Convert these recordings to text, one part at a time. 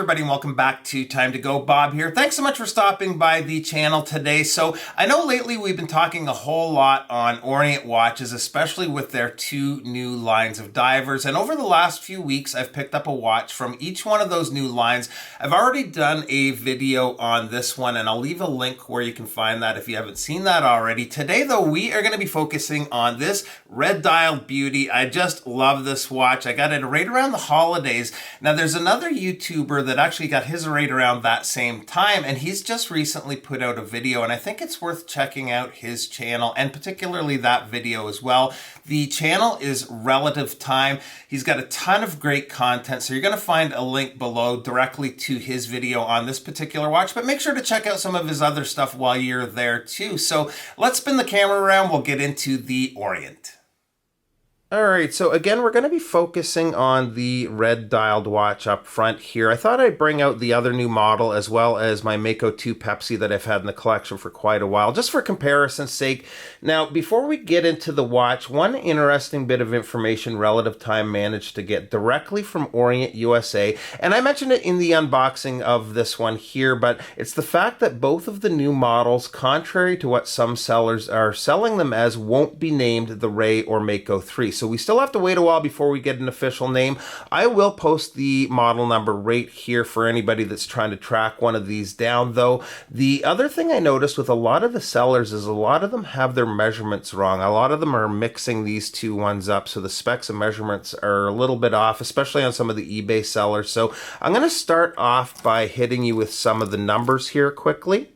everybody, and welcome back to Time to Go. Bob here. Thanks so much for stopping by the channel today. So I know lately we've been talking a whole lot on Orient watches, especially with their two new lines of divers. And over the last few weeks, I've picked up a watch from each one of those new lines. I've already done a video on this one, and I'll leave a link where you can find that if you haven't seen that already. Today, though, we are going to be focusing on this red dialed beauty. I just love this watch. I got it right around the holidays. Now, there's another YouTuber that actually got his right around that same time, and he's just recently put out a video, and I think it's worth checking out his channel, and particularly that video as well. The channel is Relative Time. He's got a ton of great content, so you're going to find a link below directly to his video on this particular watch, but make sure to check out some of his other stuff while you're there too. So let's spin the camera around. We'll get into the Orient. All right, so again, we're going to be focusing on the red dialed watch up front here. I thought I'd bring out the other new model as well as my Mako 2 Pepsi that I've had in the collection for quite a while, just for comparison's sake. Now, before we get into the watch, one interesting bit of information Relative Time managed to get directly from Orient USA, and I mentioned it in the unboxing of this one here, but it's the fact that both of the new models, contrary to what some sellers are selling them as, won't be named the Ray or Mako 3. So we still have to wait a while before we get an official name. I will post the model number right here for anybody that's trying to track one of these down, though. The other thing I noticed with a lot of the sellers is a lot of them have their measurements wrong. A lot of them are mixing these two ones up, so the specs and measurements are a little bit off, especially on some of the eBay sellers. So I'm going to start off by hitting you with some of the numbers here quickly.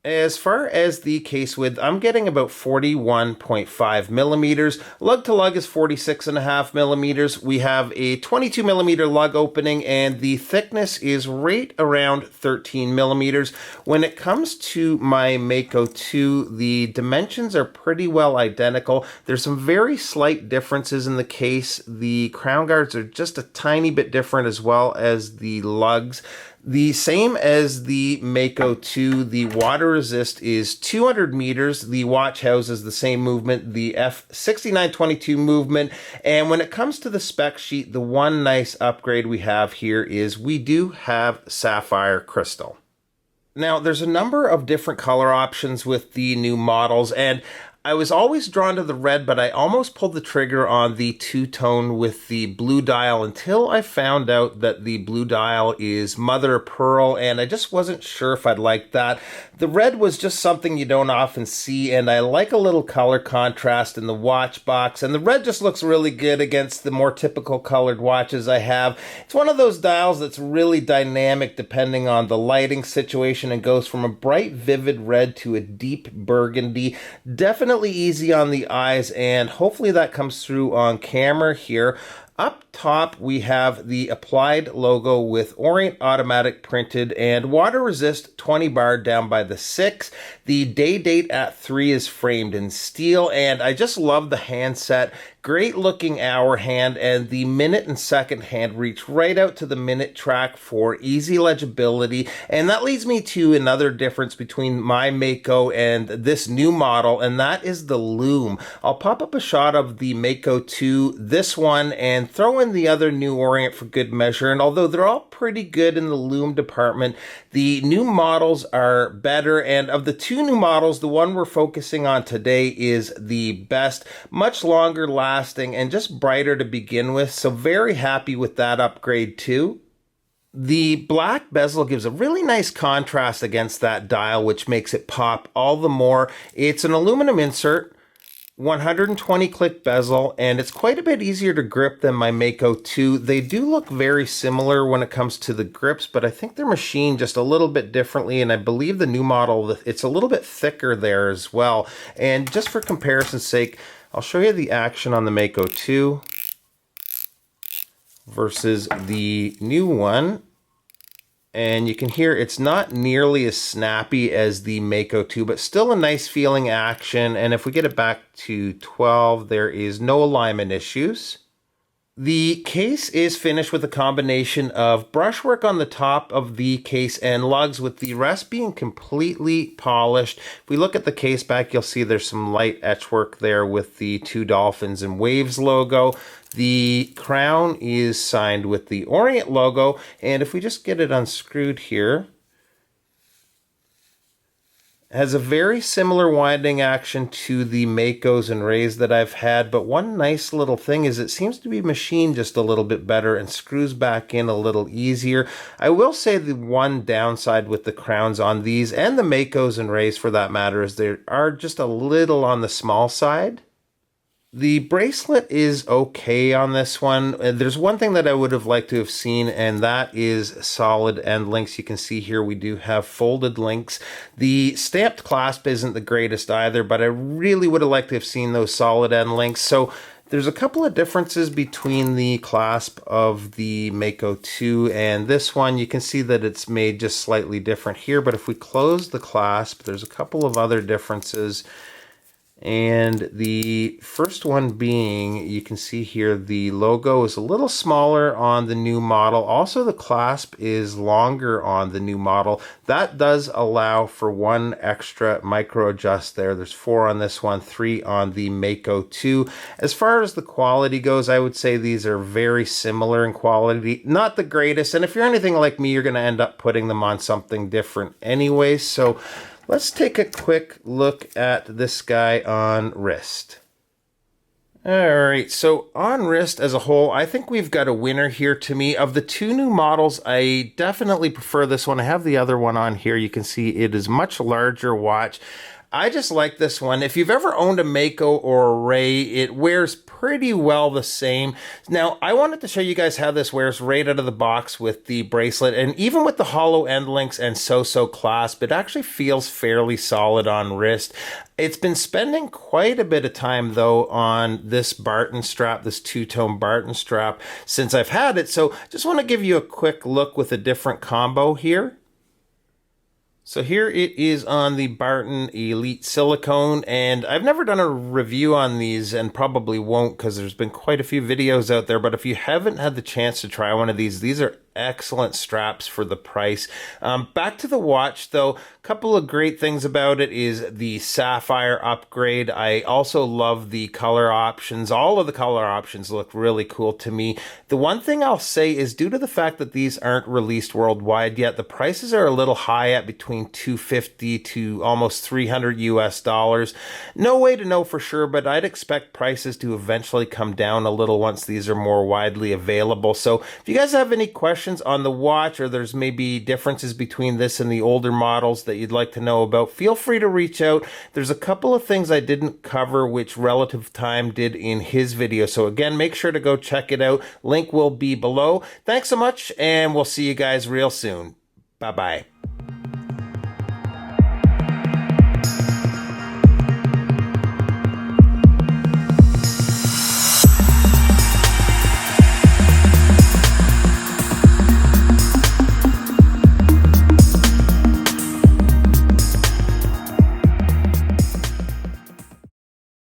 As far as the case width, I'm getting about 41.5 millimeters. Lug to lug is 46.5 millimeters. We have a 22 millimeter lug opening, and the thickness is right around 13 millimeters. When it comes to my Mako 2, the dimensions are pretty well identical. There's some very slight differences in the case. The crown guards are just a tiny bit different, as well as the lugs. The same as the Mako 2, the water resist is 200 meters. The watch houses the same movement, the F6922 movement. And when it comes to the spec sheet, the one nice upgrade we have here is we do have sapphire crystal. Now, there's a number of different color options with the new models, and I was always drawn to the red, but I almost pulled the trigger on the two-tone with the blue dial until I found out that the blue dial is mother of pearl, and I just wasn't sure if I'd like that. The red was just something you don't often see, and I like a little color contrast in the watch box, and the red just looks really good against the more typical colored watches I have. It's one of those dials that's really dynamic depending on the lighting situation and goes from a bright, vivid red to a deep burgundy. Definitely easy on the eyes, and hopefully that comes through on camera here. Up top, we have the applied logo with Orient automatic printed and water resist 20 bar down by the 6. The day date at 3 is framed in steel, and I just love the handset. Great looking hour hand, and the minute and second hand reach right out to the minute track for easy legibility. And that leads me to another difference between my Mako and this new model, and that is the lume. I'll pop up a shot of the Mako 2, this one, and throw in the other new Orient for good measure. And although they're all pretty good in the lume department, the new models are better. And of the two new models, the one we're focusing on today is the best, much longer lasting and just brighter to begin with. So very happy with that upgrade too. The black bezel gives a really nice contrast against that dial, which makes it pop all the more. It's an aluminum insert, 120 click bezel, and it's quite a bit easier to grip than my Mako 2. They do look very similar when it comes to the grips, but I think they're machined just a little bit differently, and I believe the new model, it's a little bit thicker there as well. And just for comparison's sake, I'll show you the action on the Mako 2 versus the new one. And you can hear it's not nearly as snappy as the Mako 2, but still a nice feeling action. And if we get it back to 12, there is no alignment issues. The case is finished with a combination of brushwork on the top of the case and lugs, with the rest being completely polished. If we look at the case back, you'll see there's some light etchwork there with the two dolphins and waves logo. The crown is signed with the Orient logo, and if we just get it unscrewed here, has a very similar winding action to the Makos and Rays that I've had, but one nice little thing is it seems to be machined just a little bit better and screws back in a little easier. I will say the one downside with the crowns on these, and the Makos and Rays for that matter, is they are just a little on the small side. The bracelet is okay on this one. There's one thing that I would have liked to have seen, and that is solid end links. You can see here we do have folded links. The stamped clasp isn't the greatest either, but I really would have liked to have seen those solid end links. So there's a couple of differences between the clasp of the Mako 2 and this one. You can see that it's made just slightly different here, but if we close the clasp, there's a couple of other differences. And the first one being, you can see here the logo is a little smaller on the new model. Also, the clasp is longer on the new model. That does allow for one extra micro adjust there. There's 4 on this one, 3 on the Mako 2. As far as the quality goes, I would say these are very similar in quality. Not the greatest, and if you're anything like me, you're going to end up putting them on something different anyway. So let's take a quick look at this guy on wrist. All right, so on wrist as a whole, I think we've got a winner here to me. Of the 2 new models, I definitely prefer this one. I have the other one on here. You can see it is much larger watch. I just like this one. If you've ever owned a Mako or a Ray, it wears pretty well the same. Now, I wanted to show you guys how this wears right out of the box with the bracelet, and even with the hollow end links and so-so clasp, it actually feels fairly solid on wrist. It's been spending quite a bit of time, though, on this Barton strap, this two-tone Barton strap, since I've had it. So just want to give you a quick look with a different combo here. So here it is on the Barton Elite Silicone, and I've never done a review on these and probably won't because there's been quite a few videos out there, but if you haven't had the chance to try one of these are excellent straps for the price. Back to the watch though, a couple of great things about it is the sapphire upgrade. I also love the color options. All of the color options look really cool to me. The one thing I'll say is due to the fact that these aren't released worldwide yet, the prices are a little high at between $250 to almost $300 US. No way to know for sure, but I'd expect prices to eventually come down a little once these are more widely available. So if you guys have any questions on the watch, or there's maybe differences between this and the older models that you'd like to know about, feel free to reach out. There's a couple of things I didn't cover which Relative Time did in his video, so again, make sure to go check it out. Link will be below. Thanks so much, and we'll see you guys real soon. Bye-bye.